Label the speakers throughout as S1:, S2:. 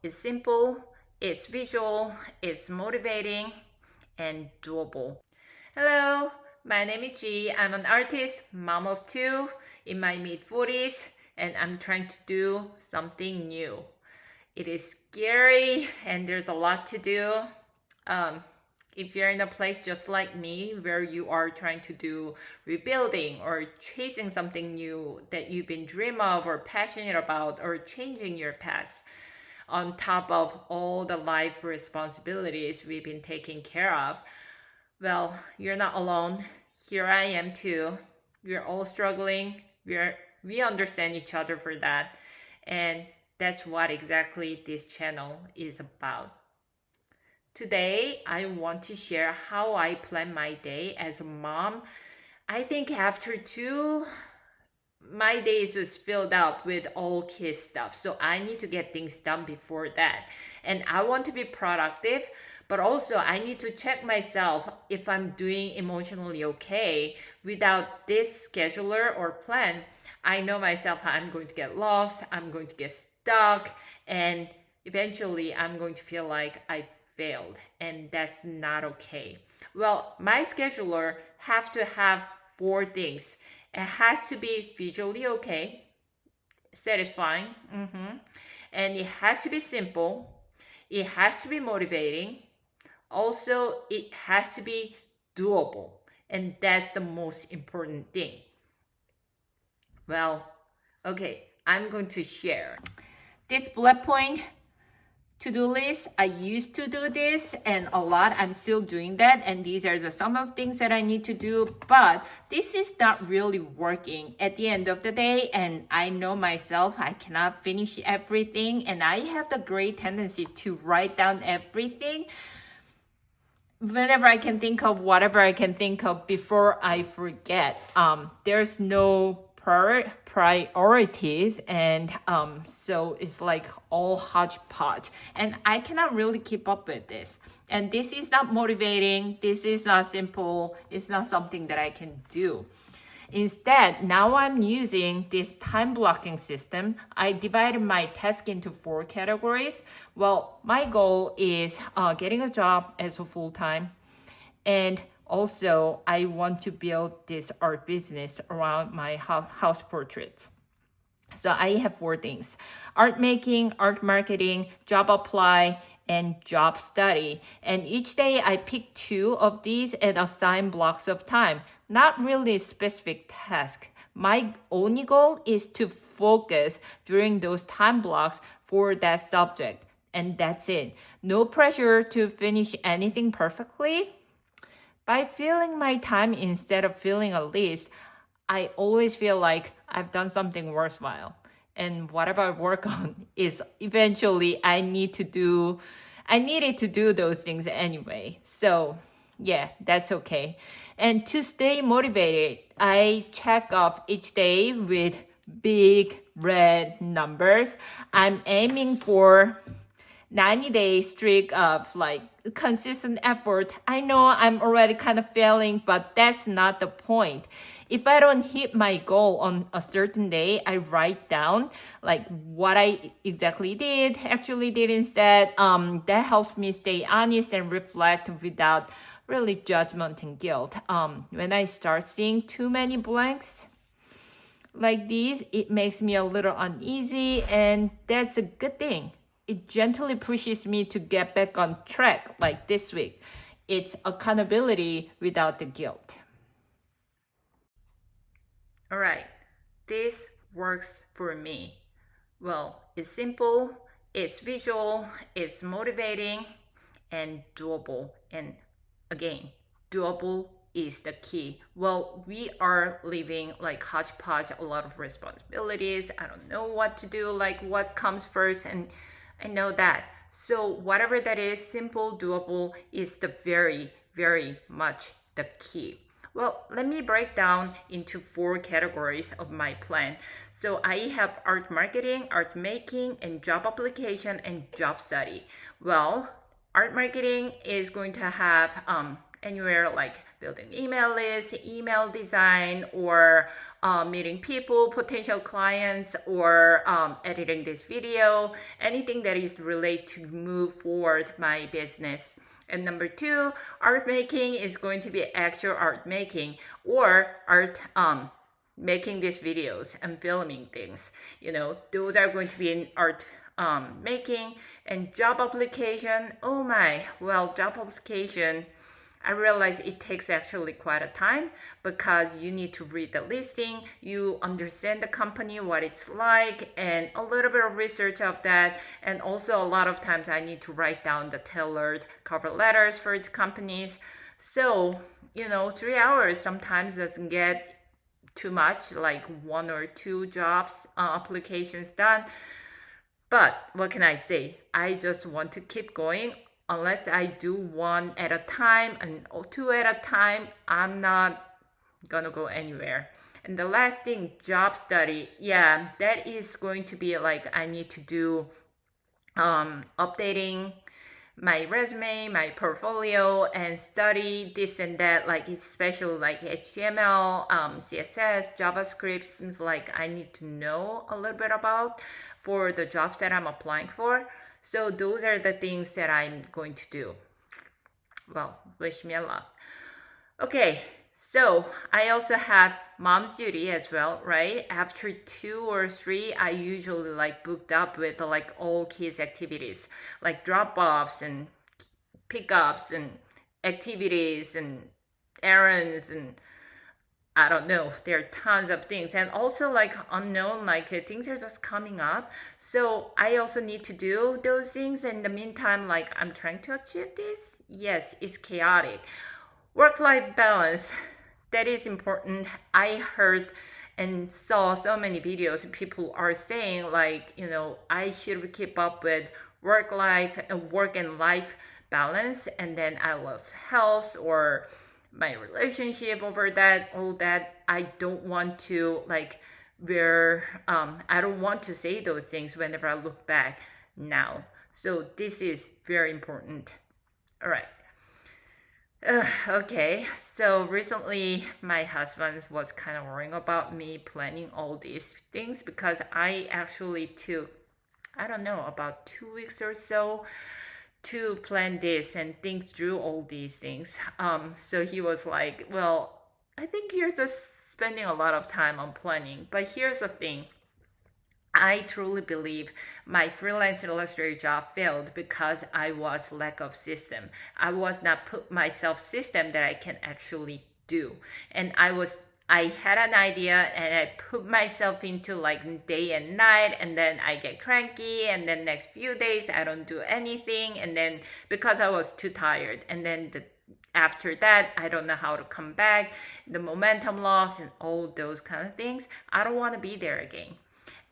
S1: it's simple, it's visual, it's motivating, and doable. Hello, my name is G. I'm an artist, mom of two, in my mid-40s, and I'm trying to do something new. It is scary and there's a lot to do. Um, if you're in a place just like me where you are trying to do rebuilding or chasing something new that you've been dream of or passionate about or changing your past, on top of all the life responsibilities we've been taking care of, well, you're not alone. Here I am too. We're all struggling. We understand each other for that. And that's what exactly this channel is about. Today, I want to share how I plan my day as a mom. I think after two, my day is just filled up with all kids stuff. So I need to get things done before that. And I want to be productive, but also I need to check myself if I'm doing emotionally okay. Without this scheduler or plan, I know myself I'm going to get lost, I'm going to get stuck, and eventually I'm going to feel like I failed, and that's not okay. Well, my scheduler have to have four things. It has to be visually okay, satisfying, and it has to be simple. It has to be motivating. Also, it has to be doable, and that's the most important thing. Well, okay, I'm going to share this bullet point to-do list. I used to do this and a lot. I'm still doing that, and these are the some of things that I need to do, but this is not really working at the end of the day. And I know myself, I cannot finish everything, and I have the great tendency to write down everything whenever I can think of whatever I can think of before I forget. There's no priorities, and so it's like all hodgepodge, and I cannot really keep up with this, and this is not motivating, this is not simple, it's not something that I can do. Instead, now I'm using this time blocking system. I divided my task into four categories. Well, my goal is getting a job as a full-time, and also, I want to build this art business around my house portraits. So I have four things: art making, art marketing, job apply, and job study. And each day I pick two of these and assign blocks of time, not really specific task. My only goal is to focus during those time blocks for that subject. And that's it. No pressure to finish anything perfectly. By filling my time instead of filling a list, I always feel like I've done something worthwhile. And whatever I work on is eventually I needed to do those things anyway. So yeah, that's okay. And to stay motivated, I check off each day with big red numbers. I'm aiming for 90-day streak of like consistent effort. I know I'm already kind of failing, but that's not the point. If I don't hit my goal on a certain day, I write down like what I actually did instead. That helps me stay honest and reflect without really judgment and guilt. When I start seeing too many blanks like these, it makes me a little uneasy, and that's a good thing. It gently pushes me to get back on track, like this week. It's accountability without the guilt. All right, this works for me. Well, it's simple, it's visual, it's motivating, and doable. And again, doable is the key. Well, we are living like hodgepodge, a lot of responsibilities. I don't know what to do, like what comes first, and I know that. So whatever that is, simple, doable is the very, very much the key. Well, let me break down into four categories of my plan. So I have art marketing, art making, and job application and job study. Well, art marketing is going to have anywhere like building email lists, email design, or meeting people, potential clients, or editing this video, anything that is related to move forward my business. And number two, art making is going to be actual art making or art making these videos and filming things. Those are going to be in art making. And job application, oh my, well, job application, I realize it takes actually quite a time because you need to read the listing, you understand the company, what it's like, and a little bit of research of that. And also a lot of times I need to write down the tailored cover letters for its companies. So, 3 hours sometimes doesn't get too much, like 1 or 2 jobs applications done. But what can I say? I just want to keep going. Unless I do 1 at a time and 2 at a time, I'm not gonna go anywhere. And the last thing, job study. Yeah, that is going to be like I need to do updating my resume, my portfolio, and study this and that, like especially like HTML, CSS, JavaScript, seems like I need to know a little bit about for the jobs that I'm applying for. So those are the things that I'm going to do. Well, wish me a luck. Okay, so I also have mom's duty as well, right? After 2 or 3, I usually like booked up with like all kids activities, like drop-offs and pickups and activities and errands, and I don't know, there are tons of things, and also like unknown, like things are just coming up. So I also need to do those things. In the meantime, like I'm trying to achieve this. Yes, it's chaotic. Work-life balance, that is important. I heard and saw so many videos. People are saying like, I should keep up with work and life balance, and then I lost health or my relationship over that, all that. I don't want to I don't want to say those things whenever I look back now. So this is very important. All right. Okay, so recently my husband was kind of worrying about me planning all these things because I actually took, I don't know, about 2 weeks or so to plan this and think through all these things. So he was like, well, I think you're just spending a lot of time on planning. But here's the thing. I truly believe my freelance illustrator job failed because I was lack of system. I was not put myself system that I can actually do. And I had an idea and I put myself into like day and night, and then I get cranky, and then next few days I don't do anything, and then because I was too tired, and then after that I don't know how to come back, the momentum loss and all those kind of things. I don't want to be there again.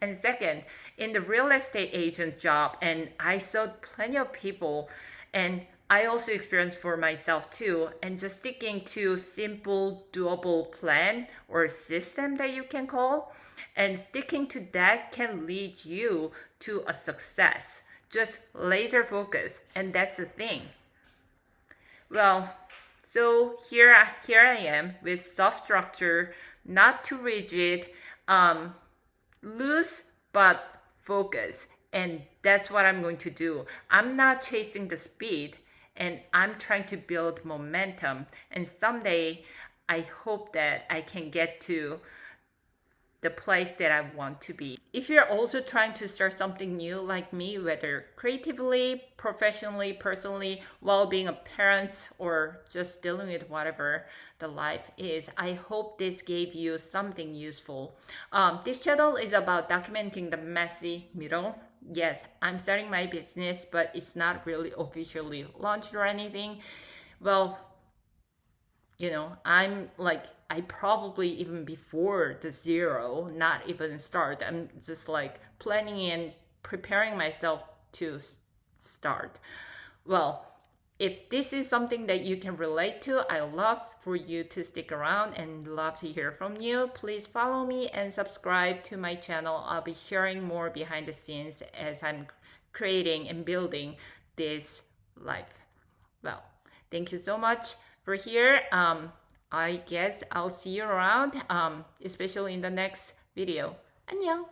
S1: And second, in the real estate agent job, and I saw plenty of people, and I also experienced for myself too, and just sticking to simple doable plan or system that you can call, and sticking to that can lead you to a success. Just laser focus, and that's the thing. Well, so here I am with soft structure, not too rigid, loose but focus, and that's what I'm going to do. I'm not chasing the speed, and I'm trying to build momentum, and someday I hope that I can get to the place that I want to be. If you're also trying to start something new like me, whether creatively, professionally, personally, while being a parent, or just dealing with whatever the life is, I hope this gave you something useful. This channel is about documenting the messy middle. Yes, I'm starting my business, but it's not really officially launched or anything. Well, I probably even before the 0, not even start. I'm just like planning and preparing myself to start. Well, if this is something that you can relate to, I love for you to stick around and love to hear from you. Please follow me and subscribe to my channel. I'll be sharing more behind the scenes as I'm creating and building this life. Well, thank you so much. for here, I guess I'll see you around, especially in the next video. 안녕.